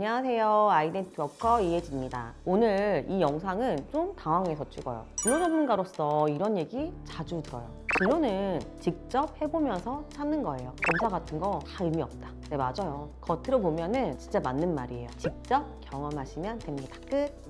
안녕하세요. 아이덴티 워커 이혜진입니다. 오늘 이 영상은 좀 당황해서 찍어요. 진로 전문가로서 이런 얘기 자주 들어요. 진로는 직접 해보면서 찾는 거예요. 검사 같은 거 다 의미 없다. 네, 맞아요. 겉으로 보면은 진짜 맞는 말이에요. 직접 경험하시면 됩니다. 끝.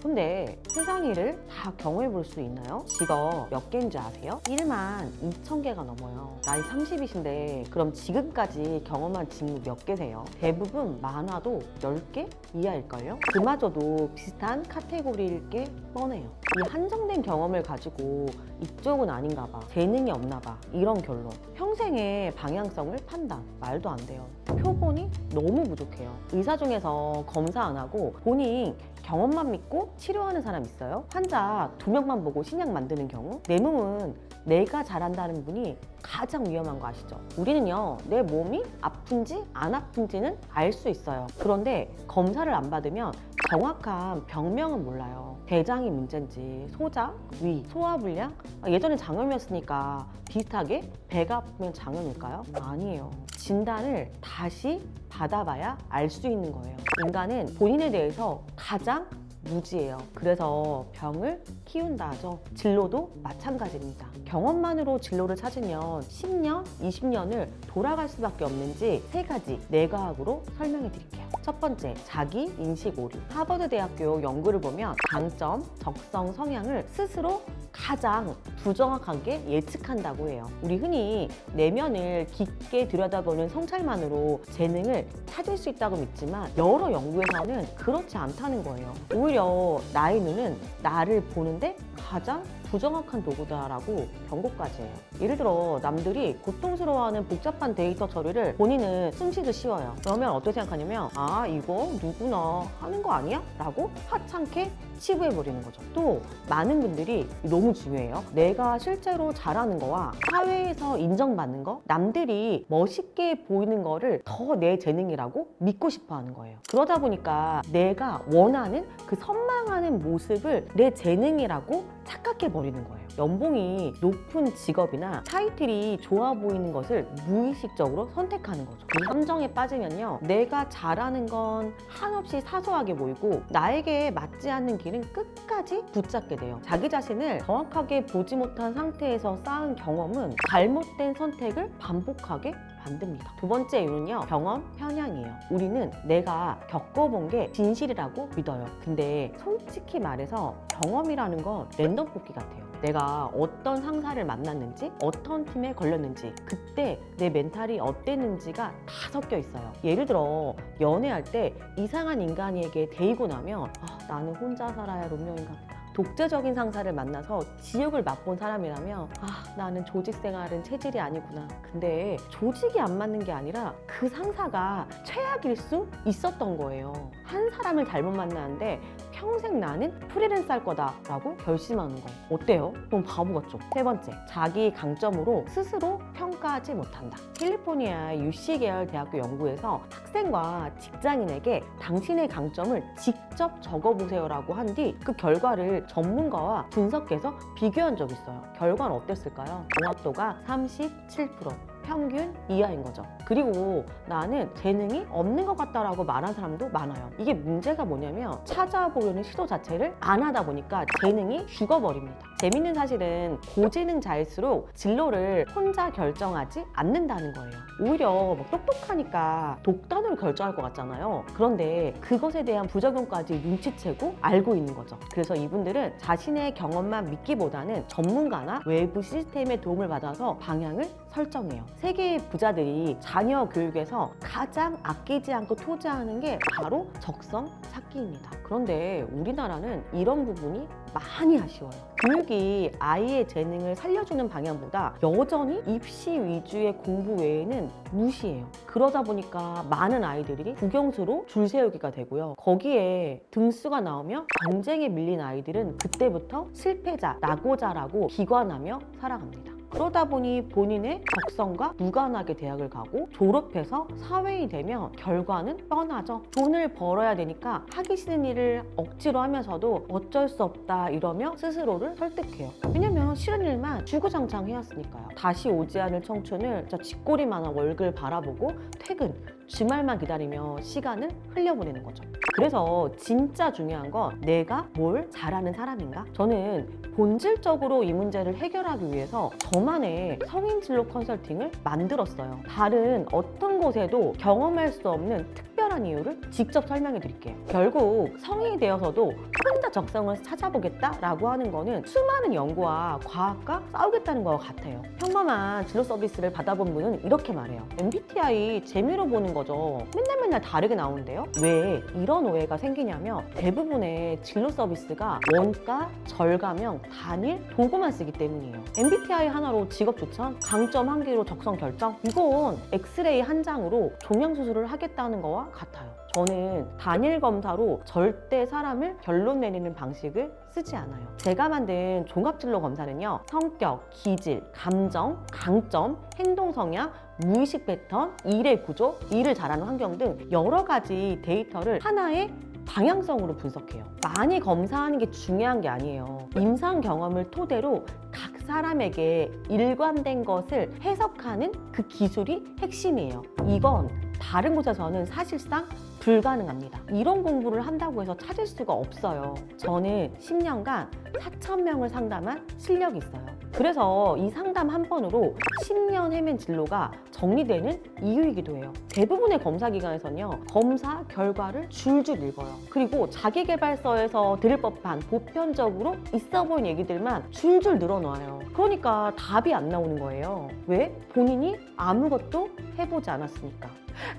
근데 세상 일을 다 경험해 볼 수 있나요? 직업 몇 개인지 아세요? 1만 2천 개가 넘어요. 나이 30이신데 그럼 지금까지 경험한 직무 몇 개세요? 대부분 많아도 10개 이하일걸요? 그마저도 비슷한 카테고리일 게 뻔해요. 이 한정된 경험을 가지고 이쪽은 아닌가 봐, 재능이 없나 봐, 이런 결론. 평생의 방향성을 판단, 말도 안 돼요. 표본이 너무 부족해요. 의사 중에서 검사 안 하고 본인 경험만 믿고 치료하는 사람 있어요? 환자 2명만 보고 신약 만드는 경우? 내 몸은 내가 잘한다는 분이 가장 위험한 거 아시죠? 우리는요, 내 몸이 아픈지 안 아픈지는 알 수 있어요. 그런데 검사를 안 받으면 정확한 병명은 몰라요. 대장이 문제인지, 소자, 위, 소화불량? 예전에 장염이었으니까 비슷하게 배가 아프면 장염일까요? 아니에요. 진단을 다시 받아봐야 알 수 있는 거예요. 인간은 본인에 대해서 가장 무지예요. 그래서 병을 키운다 하죠. 진로도 마찬가지입니다. 경험만으로 진로를 찾으면 10년, 20년을 돌아갈 수밖에 없는지 3가지 뇌과학으로 설명해 드릴게요. 첫 번째, 자기 인식 오류. 하버드 대학교 연구를 보면 강점, 적성, 성향을 스스로 가장 부정확하게 예측한다고 해요. 우리 흔히 내면을 깊게 들여다보는 성찰만으로 재능을 찾을 수 있다고 믿지만 여러 연구에서는 그렇지 않다는 거예요. 오히려 나의 눈은 나를 보는데 가장 부정확한 도구다라고 경고까지 해요. 예를 들어 남들이 고통스러워하는 복잡한 데이터 처리를 본인은 숨쉬듯 쉬워요. 그러면 어떻게 생각하냐면 이거 누구나 하는 거 아니야? 라고 하찮게 치부해버리는 거죠. 또 많은 분들이 너무 중요해요. 내가 실제로 잘하는 거와 사회에서 인정받는 거, 남들이 멋있게 보이는 거를 더 내 재능이라고 믿고 싶어 하는 거예요. 그러다 보니까 내가 원하는 그 선망하는 모습을 내 재능이라고 착각해 버리는 거예요. 연봉이 높은 직업이나 타이틀이 좋아 보이는 것을 무의식적으로 선택하는 거죠. 이 함정에 빠지면요, 내가 잘하는 건 한없이 사소하게 보이고 나에게 맞지 않는 길은 끝까지 붙잡게 돼요. 자기 자신을 정확하게 보지 못한 상태에서 쌓은 경험은 잘못된 선택을 반복하게 만듭니다. 두 번째 이유는요, 경험 편향이에요. 우리는 내가 겪어본 게 진실이라고 믿어요. 근데 솔직히 말해서 경험이라는 건 랜덤 뽑기 같아요. 내가 어떤 상사를 만났는지, 어떤 팀에 걸렸는지, 그때 내 멘탈이 어땠는지가 다 섞여 있어요. 예를 들어 연애할 때 이상한 인간에게 데이고 나면 나는 혼자 살아야 운명인가 보다. 독재적인 상사를 만나서 지옥을 맛본 사람이라면 나는 조직 생활은 체질이 아니구나. 근데 조직이 안 맞는 게 아니라 그 상사가 최악일 수 있었던 거예요. 한 사람을 잘못 만나는데 평생 나는 프리랜서 할 거다라고 결심하는 거. 어때요? 너무 바보 같죠? 세 번째, 자기 강점으로 스스로 평가하지 못한다. 캘리포니아 UC 계열 대학교 연구에서 학생과 직장인에게 당신의 강점을 직접 적어보세요라고 한 뒤 그 결과를 전문가와 분석해서 비교한 적이 있어요. 결과는 어땠을까요? 정확도가 37%. 평균 이하인 거죠. 그리고 나는 재능이 없는 것 같다라고 말한 사람도 많아요. 이게 문제가 뭐냐면 찾아보려는 시도 자체를 안 하다 보니까 재능이 죽어버립니다. 재밌는 사실은 고재능자일수록 진로를 혼자 결정하지 않는다는 거예요. 오히려 똑똑하니까 독단으로 결정할 것 같잖아요. 그런데 그것에 대한 부작용까지 눈치채고 알고 있는 거죠. 그래서 이분들은 자신의 경험만 믿기보다는 전문가나 외부 시스템의 도움을 받아서 방향을 설정해요. 세계의 부자들이 자녀 교육에서 가장 아끼지 않고 투자하는 게 바로 적성 찾기입니다. 그런데 우리나라는 이런 부분이 많이 아쉬워요. 교육이 아이의 재능을 살려주는 방향보다 여전히 입시 위주의 공부 외에는 무시해요. 그러다 보니까 많은 아이들이 국영수로 줄 세우기가 되고요. 거기에 등수가 나오면 경쟁에 밀린 아이들은 그때부터 실패자, 낙오자라고 기관하며 살아갑니다. 그러다 보니 본인의 적성과 무관하게 대학을 가고 졸업해서 사회인이 되면 결과는 뻔하죠. 돈을 벌어야 되니까 하기 싫은 일을 억지로 하면서도 어쩔 수 없다 이러며 스스로를 설득해요. 왜냐면 싫은 일만 주구장창 해왔으니까요. 다시 오지 않을 청춘을 진짜 쥐꼬리만한 월급을 바라보고 퇴근, 주말만 기다리며 시간을 흘려보내는 거죠. 그래서 진짜 중요한 건 내가 뭘 잘하는 사람인가? 저는 본질적으로 이 문제를 해결하기 위해서 저만의 성인 진로 컨설팅을 만들었어요. 다른 어떤 곳에도 경험할 수 없는 특별한 이유를 직접 설명해 드릴게요. 결국 성인이 되어서도 혼자 적성을 찾아보겠다라고 하는 거는 수많은 연구와 과학과 싸우겠다는 것 같아요. 평범한 진로 서비스를 받아본 분은 이렇게 말해요. MBTI 재미로 보는 거죠. 맨날 다르게 나오는데요. 왜 이런 오해가 생기냐면 대부분의 진로 서비스가 원가, 절감형, 단일, 도구만 쓰기 때문이에요. MBTI 하나로 직업 추천, 강점 한 개로 적성 결정? 이건 엑스레이 한 장으로 종양수술을 하겠다는 거와 같아요. 저는 단일 검사로 절대 사람을 결론 내리는 방식을 쓰지 않아요. 제가 만든 종합진로 검사는요. 성격, 기질, 감정, 강점, 행동 성향, 무의식 패턴, 일의 구조, 일을 잘하는 환경 등 여러 가지 데이터를 하나의 방향성으로 분석해요. 많이 검사하는 게 중요한 게 아니에요. 임상 경험을 토대로 각 사람에게 일관된 것을 해석하는 그 기술이 핵심이에요. 이건 다른 곳에서는 사실상 불가능합니다. 이런 공부를 한다고 해서 찾을 수가 없어요. 저는 10년간 4,000명을 상담한 실력이 있어요. 그래서 이 상담 한 번으로 10년 헤맨 진로가 정리되는 이유이기도 해요. 대부분의 검사 기관에서는요, 검사 결과를 줄줄 읽어요. 그리고 자기계발서에서 들을 법한 보편적으로 있어 보이는 얘기들만 줄줄 늘어놔요. 그러니까 답이 안 나오는 거예요. 왜? 본인이 아무것도 해보지 않았으니까.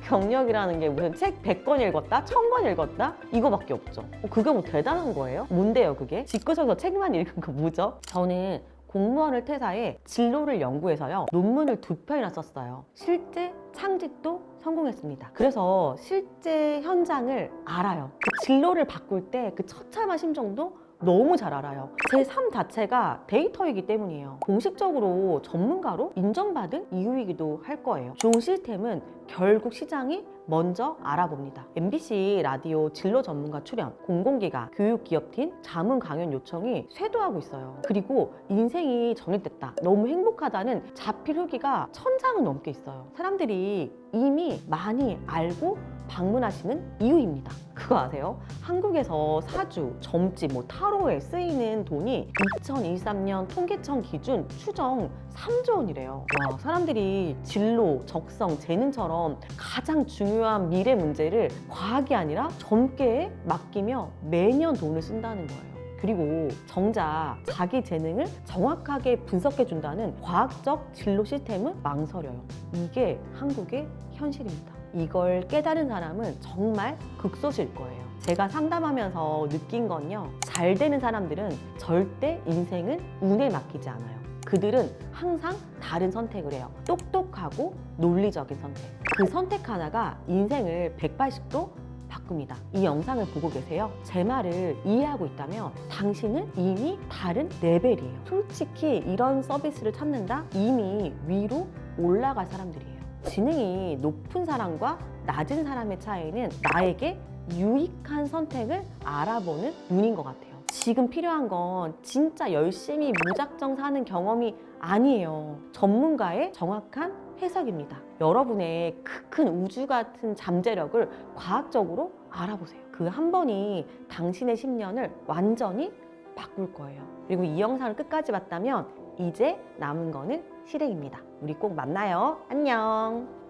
경력이라는 게 무슨 책 100권 읽었다? 1000권 읽었다? 이거밖에 없죠. 그게 뭐 대단한 거예요? 뭔데요 그게? 집구석에서 책만 읽은 거 뭐죠? 저는 공무원을 퇴사해 진로를 연구해서요. 논문을 2편이나 썼어요. 실제 창직도 성공했습니다. 그래서 실제 현장을 알아요. 그 진로를 바꿀 때 그 처참한 심정도 너무 잘 알아요. 제 삶 자체가 데이터이기 때문이에요. 공식적으로 전문가로 인정받은 이유이기도 할 거예요. 좋은 시스템은 결국 시장이 먼저 알아봅니다. MBC 라디오 진로 전문가 출연, 공공기관, 교육기업팀, 자문 강연 요청이 쇄도하고 있어요. 그리고 인생이 정립됐다, 너무 행복하다는 자필 후기가 1000장은 넘게 있어요. 사람들이 이미 많이 알고 방문하시는 이유입니다. 그거 아세요? 한국에서 사주, 점집, 타로에 쓰이는 돈이 2023년 통계청 기준 추정 3조 원이래요. 와, 사람들이 진로, 적성, 재능처럼 가장 중요한 미래 문제를 과학이 아니라 점괘에 맡기며 매년 돈을 쓴다는 거예요. 그리고 정작 자기 재능을 정확하게 분석해준다는 과학적 진로 시스템은 망설여요. 이게 한국의 현실입니다. 이걸 깨달은 사람은 정말 극소수일 거예요. 제가 상담하면서 느낀 건요. 잘 되는 사람들은 절대 인생은 운에 맡기지 않아요. 그들은 항상 다른 선택을 해요. 똑똑하고 논리적인 선택. 그 선택 하나가 인생을 180도 바꿉니다. 이 영상을 보고 계세요? 제 말을 이해하고 있다면 당신은 이미 다른 레벨이에요. 솔직히 이런 서비스를 찾는다? 이미 위로 올라갈 사람들이에요. 지능이 높은 사람과 낮은 사람의 차이는 나에게 유익한 선택을 알아보는 눈인 것 같아요. 지금 필요한 건 진짜 열심히 무작정 사는 경험이 아니에요. 전문가의 정확한 해석입니다. 여러분의 큰 우주 같은 잠재력을 과학적으로 알아보세요. 그 한 번이 당신의 10년을 완전히 바꿀 거예요. 그리고 이 영상을 끝까지 봤다면 이제 남은 거는 실행입니다. 우리 꼭 만나요. 안녕.